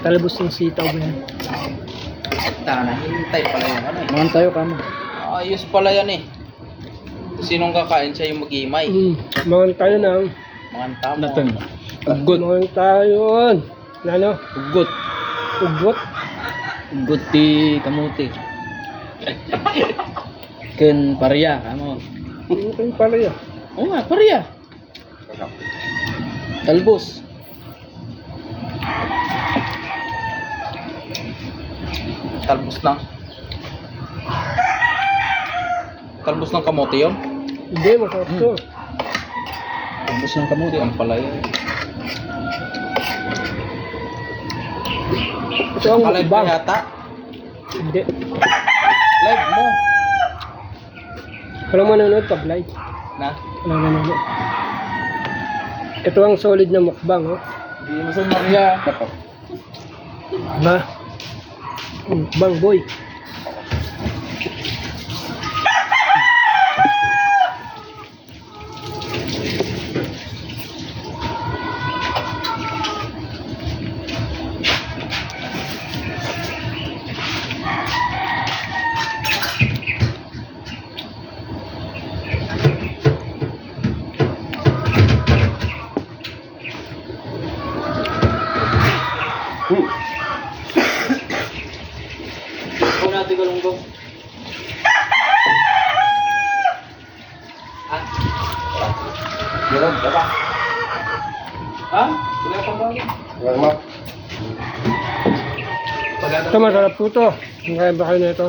Talbos ng sitaw ba yan? Tana, hintay pala yung ano eh. Naman tayo kamo. Ayos pala yan eh. Sinong kakain siya yung mag-imay. Mga tayo na. Manganta mo. Natin. Ugot. Mga tayo. Ano? Ugot. Ugot. Ugot di kamuti. Ken parya kamo. Ano kayo pala yan? Oo nga, parya. Talbos. Talbos ng kamote yun? Hindi, masarap to. Talbos ng kamuti. Ang pala yun. Ito ang Kalive mukbang. ka yata? Hindi. Live mo. Walang manonood pag live. Na? Walang manonood. Ito ang solid na mukbang, oh. Hindi mo sa Maria. Diba? Mukbang, boy. Kung natin galunggong. Ah? Meron, diba? Ha? Wala pang bagay. Wala mo. Ito masarap po to. Ang kaya ba kayo na ito?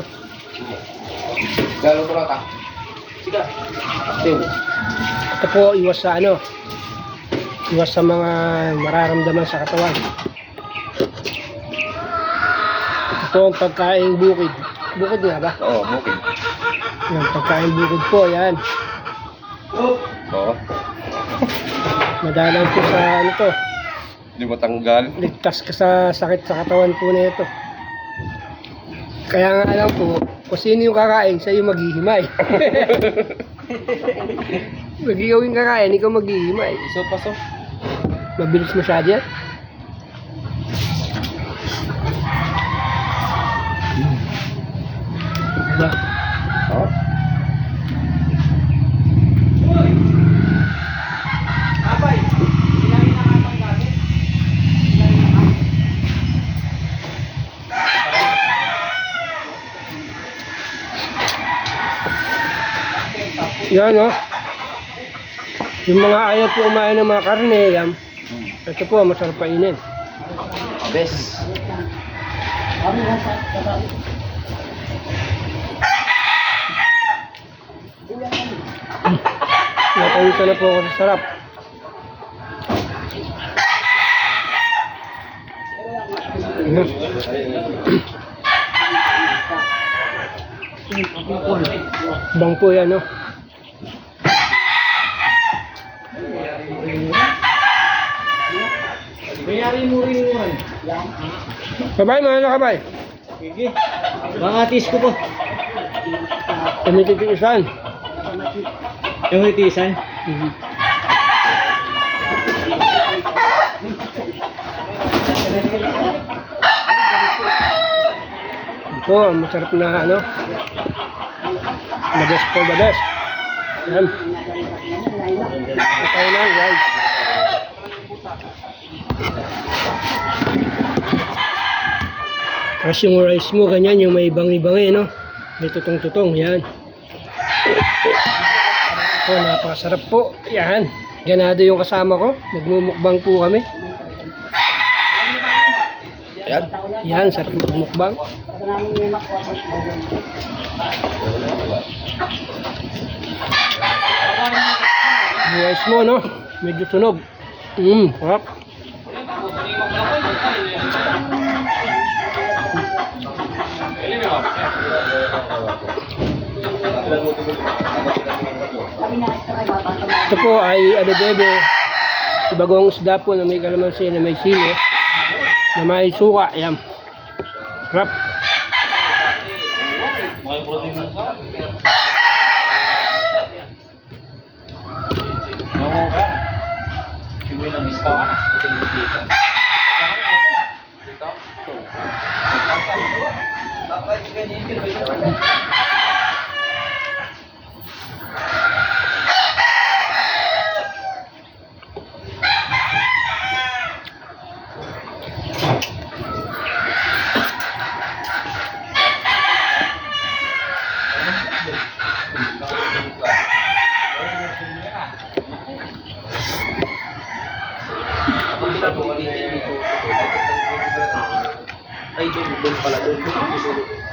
Galo ko ka. Sige. Ito po, iwas sa ano. Iwas sa mga mararamdaman sa katawan. Ito ang pagkain bukid. Bukid nga ba? Oo, okay. Yung pagkain bukid po, yan. Oo. Madalang po sa ano to. Hindi matanggal. Ligtas ka sa sakit sa katawan po na ito. Kaya nga alam po, kung sino yung kakain, siya yung maghihimay. Pag ikaw yung kakain, ikaw maghihimay. So, pasok. Mabilis masyado yan. Diba? Oo. Yan, no? Yung mga ayaw po kumain ng mga karne, yan. Ito po, masarap painin. Best. Napawisa na po ako sa sarap. Bang po yan, no? Mayari mo rin yun. Kabay, mga nakabay. Sige. Mga tis ko po. Tumititiisan. Yung itisan. Ito, ang masarap na ano. The best for the best. Yan. Ito na, guys. Tapos yung rice mo, ganyan, yung may bangi-bangi, no? May tutong-tutong, yan. Ito, napakasarap po. Yan. Ganado yung kasama ko. Nagmumukbang po kami. Yan. Yan, sarap mukbang. Yung rice mo, no? Medyo tunog. Sarap. Ito po ay adobebe. Bagong isda po na may kalamansi, na may sili, na may suka. Ayan. Sarap. Hindi lang iskaw ka na. Ay, doon pala doon.